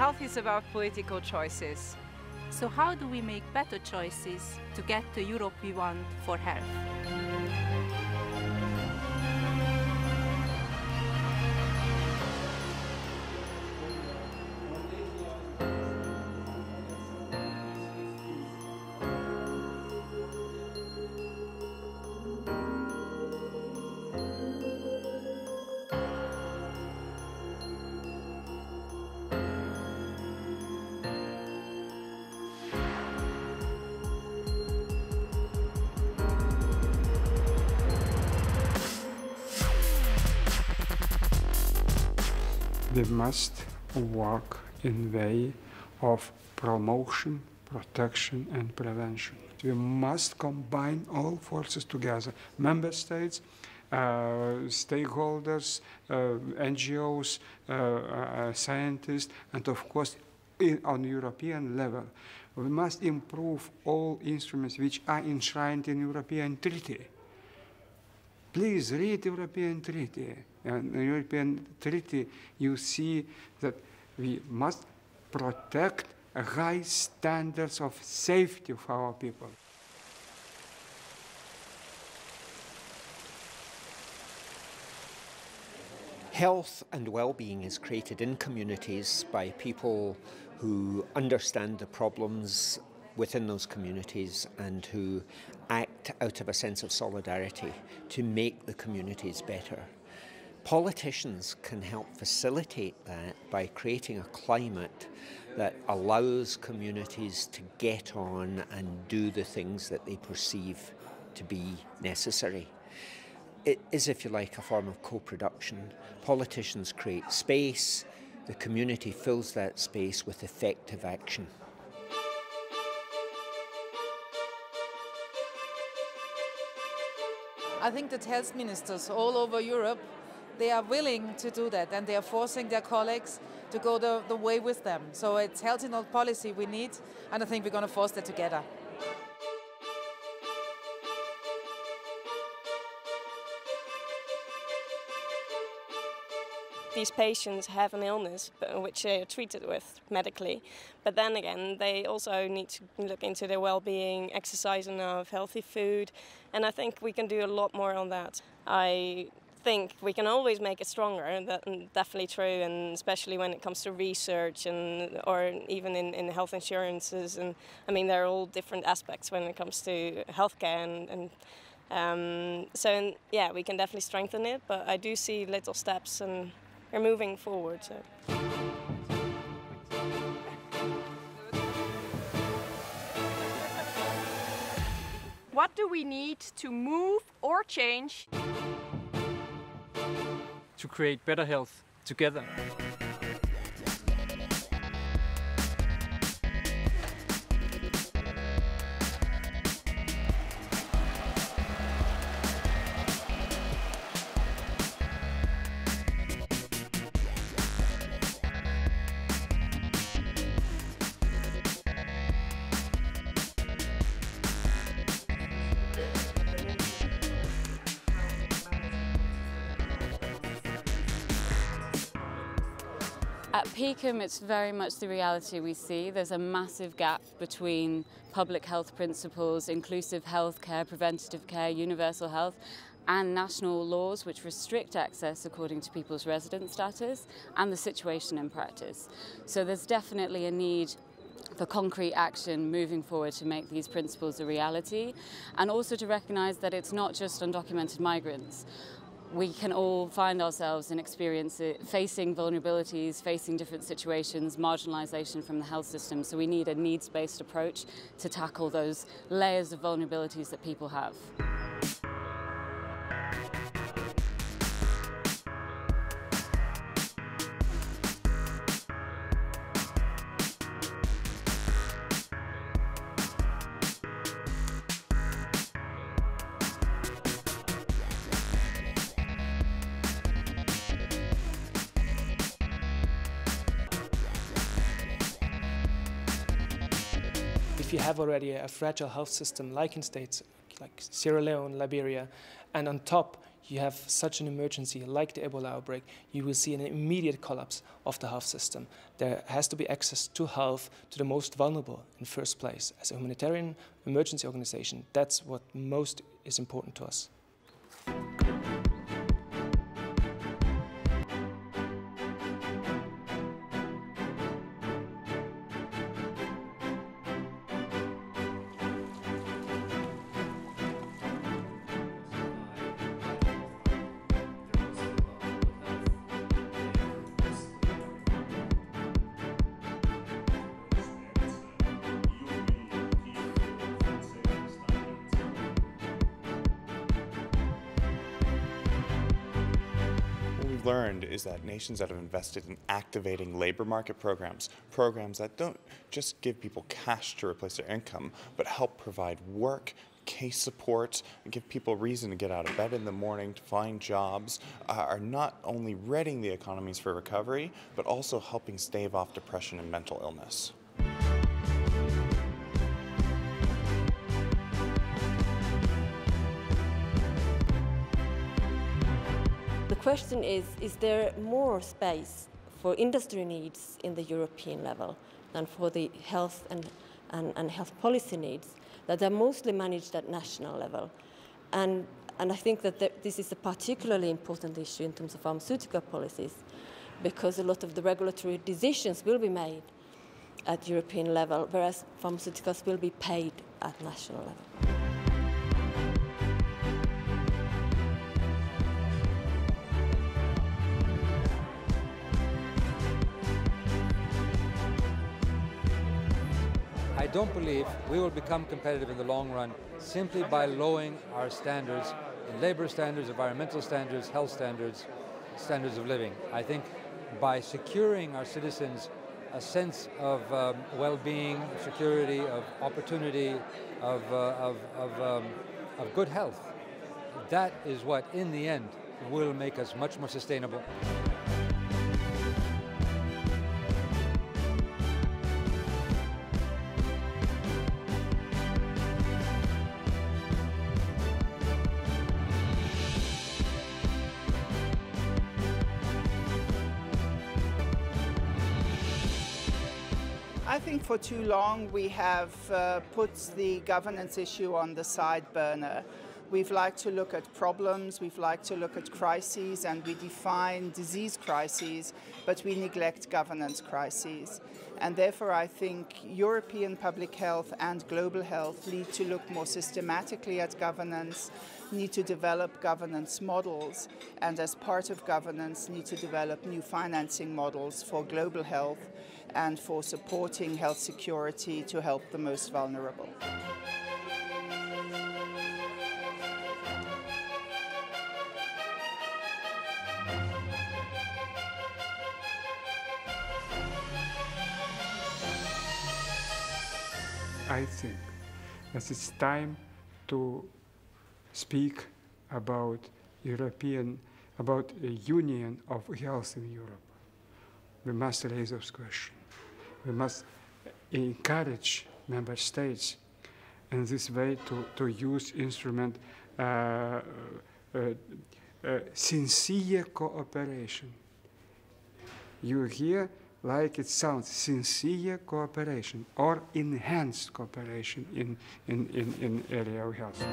Health is about political choices. So how do we make better choices to get the Europe we want for health? We must work in way of promotion, protection and prevention. We must combine all forces together, member states, stakeholders, NGOs, scientists, and of course on European level. We must improve all instruments which are enshrined in European Treaty. Please read European Treaty. In the European Treaty, you see that we must protect high standards of safety for our people. Health and well-being is created in communities by people who understand the problems within those communities and who act out of a sense of solidarity to make the communities better. Politicians can help facilitate that by creating a climate that allows communities to get on and do the things that they perceive to be necessary. It is, if you like, a form of co-production. Politicians create space, the community fills that space with effective action. I think that health ministers all over Europe, they are willing to do that, and they are forcing their colleagues to go the way with them. So it's health in all policy we need, and I think we're going to force that together. These patients have an illness which they are treated with medically, but then again they also need to look into their well-being, exercise enough, healthy food, and I think we can do a lot more on that. I think we can always make it stronger, that's definitely true, and especially when it comes to research and or even in health insurances, and I mean there are all different aspects when it comes to healthcare so yeah, we can definitely strengthen it, but I do see little steps and we're moving forward. So. What do we need to move or change to create better health together? At PECOM, it's very much the reality we see. There's a massive gap between public health principles, inclusive healthcare, preventative care, universal health, and national laws which restrict access according to people's resident status and the situation in practice. So there's definitely a need for concrete action moving forward to make these principles a reality, and also to recognise that it's not just undocumented migrants. We can all find ourselves in facing vulnerabilities, facing different situations, marginalisation from the health system. So we need a needs-based approach to tackle those layers of vulnerabilities that people have. If you have already a fragile health system like in states like Sierra Leone, Liberia, and on top you have such an emergency like the Ebola outbreak, you will see an immediate collapse of the health system. There has to be access to health to the most vulnerable in the first place. As a humanitarian emergency organization, that's what most is important to us. Learned is that nations that have invested in activating labor market programs that don't just give people cash to replace their income, but help provide work, case support, and give people reason to get out of bed in the morning to find jobs, are not only readying the economies for recovery, but also helping stave off depression and mental illness. The question is there more space for industry needs in the European level than for the health and health policy needs that are mostly managed at national level? And I think that this is a particularly important issue in terms of pharmaceutical policies, because a lot of the regulatory decisions will be made at European level, whereas pharmaceuticals will be paid at national level. I don't believe we will become competitive in the long run simply by lowering our standards in labor standards, environmental standards, health standards, standards of living. I think by securing our citizens a sense of well-being, security, of opportunity, of good health, that is what, in the end, will make us much more sustainable. I think for too long we have put the governance issue on the side burner. We've liked to look at problems, we've liked to look at crises, and we define disease crises, but we neglect governance crises. And therefore I think European public health and global health need to look more systematically at governance, need to develop governance models, and as part of governance need to develop new financing models for global health and for supporting health security to help the most vulnerable. I think that it's time to speak about a union of health in Europe. We must raise those questions. We must encourage member states in this way to use instrument sincere cooperation. You hear like it sounds, sincere cooperation or enhanced cooperation in area of health.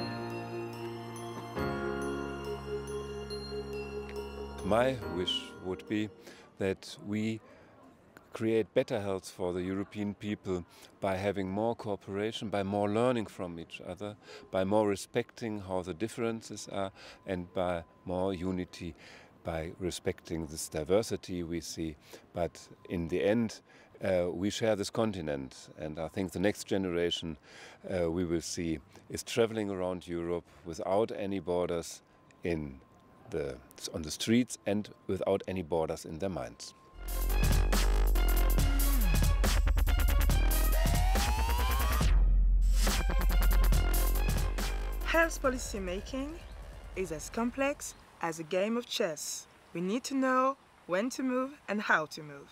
My wish would be that we create better health for the European people by having more cooperation, by more learning from each other, by more respecting how the differences are, and by more unity, by respecting this diversity we see. But in the end, we share this continent, and I think the next generation we will see is traveling around Europe without any borders on the streets and without any borders in their minds. Health policy making is as complex as a game of chess. We need to know when to move and how to move.